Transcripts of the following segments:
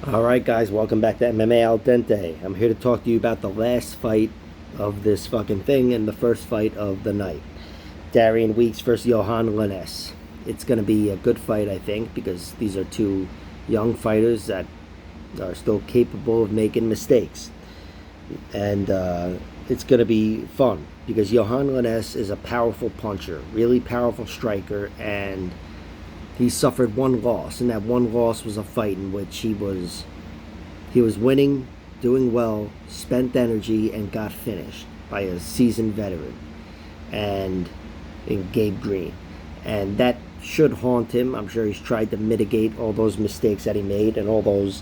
Alright guys, welcome back to MMA Al Dente. I'm here to talk to you about the last fight of this fucking thing and the first fight of the night. Darian Weeks versus Yohan Lainesse. It's going to be a good fight, I think, because these are two young fighters that are still capable of making mistakes. And it's going to be fun because Yohan Lainesse is a powerful puncher, really powerful striker, and he suffered one loss, and that one loss was a fight in which he was winning, doing well, spent energy, and got finished by a seasoned veteran, and in Gabe Green, and that should haunt him. I'm sure he's tried to mitigate all those mistakes that he made and all those,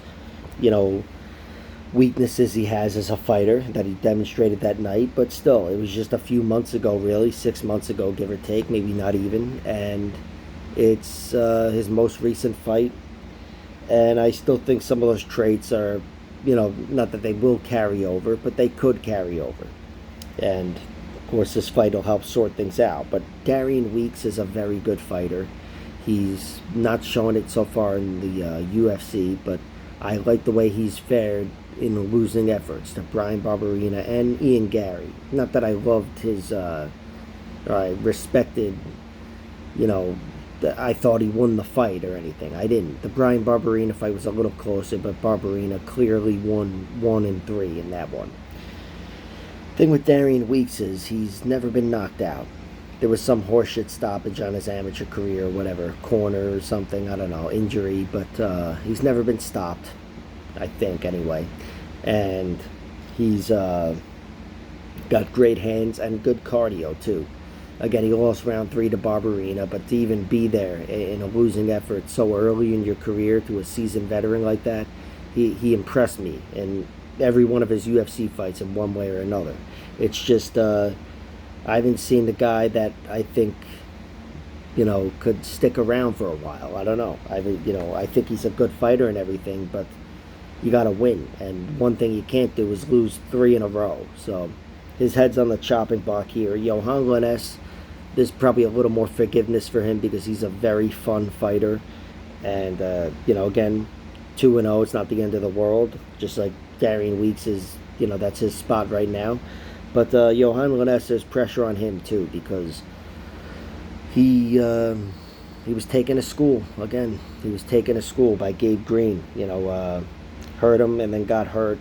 you know, weaknesses he has as a fighter that he demonstrated that night. But still, it was just a few months ago, really, 6 months ago, give or take, maybe not even, and it's his most recent fight, and I still think some of those traits are, not that they will carry over, but they could carry over. And of course, this fight will help sort things out. But Darian Weeks is a very good fighter. He's not shown it so far in the UFC, but I like the way he's fared in losing efforts to Brian Barberina and Ian Gary. Not that I loved his, I respected, you know, I thought he won the fight or anything. I didn't. The Brian Barberina fight was a little closer, but Barberina clearly won 1-3 in that one. Thing with Darian Weeks is he's never been knocked out. There was some horseshit stoppage on his amateur career, or whatever, corner or something, I don't know, injury, but he's never been stopped, I think, anyway. And he's got great hands and good cardio, too. Again, he lost round 3 to Barberina, but to even be there in a losing effort so early in your career to a seasoned veteran like that, he impressed me in every one of his UFC fights in one way or another. It's just, I haven't seen the guy that I think, could stick around for a while. I don't know. I think he's a good fighter and everything, but you got to win. And one thing you can't do is lose 3 in a row. So his head's on the chopping block here. Yohan Lainesse, there's probably a little more forgiveness for him because he's a very fun fighter. And, again, 2-0, it's not the end of the world. Just like Darian Weeks is, that's his spot right now. But Yohan Lainesse, there's pressure on him, too, because he was taken to school. Again, he was taken to school by Gabe Green. Hurt him and then got hurt.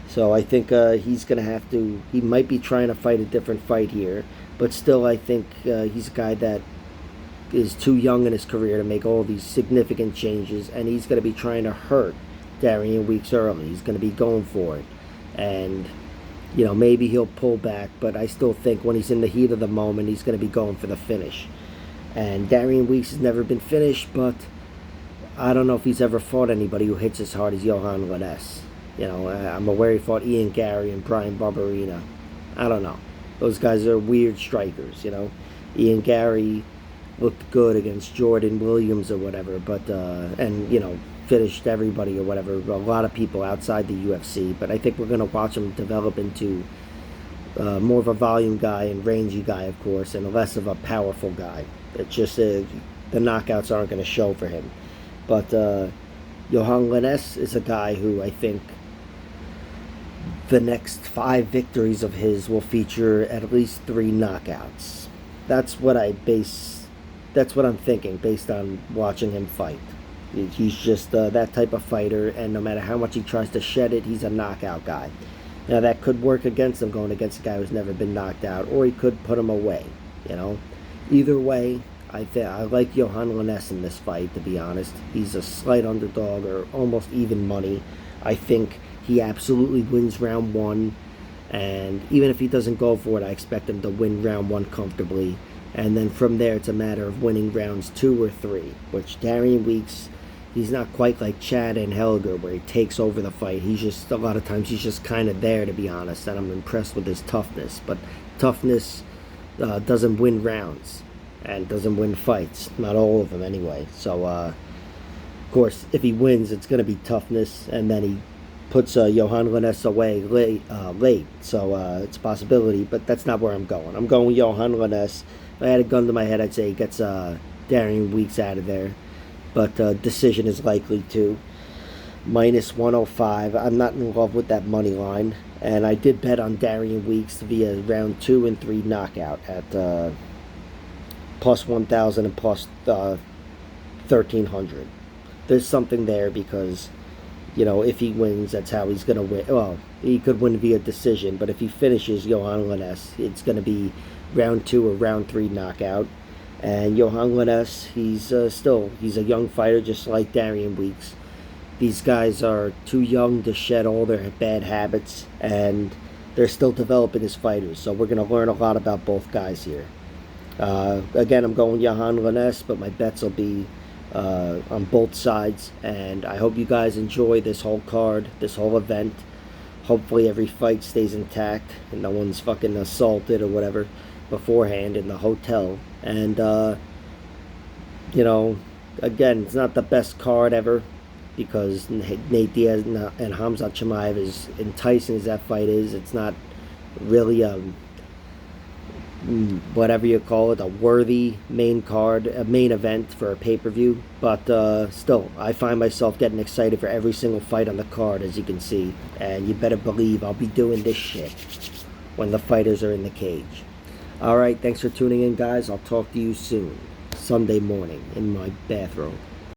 So I think he's going to have to, he might be trying to fight a different fight here, but still I think he's a guy that is too young in his career to make all these significant changes, and he's going to be trying to hurt Darian Weeks early. He's going to be going for it, and maybe he'll pull back, but I still think when he's in the heat of the moment, he's going to be going for the finish. And Darian Weeks has never been finished, but I don't know if he's ever fought anybody who hits as hard as Yohan Lainesse. I'm aware he fought Ian Gary and Brian Barberina. I don't know. Those guys are weird strikers, Ian Gary looked good against Jordan Williams or whatever, but, finished everybody or whatever, a lot of people outside the UFC. But I think we're going to watch him develop into more of a volume guy and rangy guy, of course, and less of a powerful guy. It's just the knockouts aren't going to show for him. But Yohan Lainesse is a guy who I think the next 5 victories of his will feature at least 3 knockouts. That's what I'm thinking based on watching him fight. He's just that type of fighter, and no matter how much he tries to shed it, he's a knockout guy. Now that could work against him, going against a guy who's never been knocked out, or he could put him away. Either way, I like Yohan Lainesse in this fight, to be honest. He's a slight underdog or almost even money. I think he absolutely wins round 1, and even if he doesn't go for it, I expect him to win round 1 comfortably. And then from there, it's a matter of winning rounds 2 or 3, which Darian Weeks, he's not quite like Chad and Helger where he takes over the fight. A lot of times he's just kind of there, to be honest, and I'm impressed with his toughness. But toughness doesn't win rounds and doesn't win fights, not all of them anyway. So of course, if he wins, it's going to be toughness, and then he puts Yohan Lainesse away late. So it's a possibility, but that's not where I'm going. I'm going with Yohan Lainesse. If I had a gun to my head, I'd say he gets Darian Weeks out of there, but decision is likely too. minus 105. I'm not in love with that money line. And I did bet on Darian Weeks via round 2 and 3 knockout at plus 1,000 and plus 1,300. There's something there because, you know, if he wins, that's how he's going to win. Well, he could win via decision, but if he finishes Yohan Lainesse, it's going to be round 2 or round 3 knockout. And Yohan Lainesse, he's a young fighter just like Darian Weeks. These guys are too young to shed all their bad habits, and they're still developing as fighters. So we're going to learn a lot about both guys here. Again, I'm going Yohan Lainesse, but my bets will be on both sides. And I hope you guys enjoy this whole card, this whole event. Hopefully every fight stays intact and no one's fucking assaulted or whatever beforehand in the hotel. And, you know, again, it's not the best card ever, because Nate Diaz and Khamzat Chimaev, as enticing as that fight is, it's not really whatever you call it, a worthy main card, a main event for a pay-per-view. But still, I find myself getting excited for every single fight on the card, as you can see. And you better believe I'll be doing this shit when the fighters are in the cage. Alright, thanks for tuning in, guys. I'll talk to you soon. Sunday morning in my bathrobe.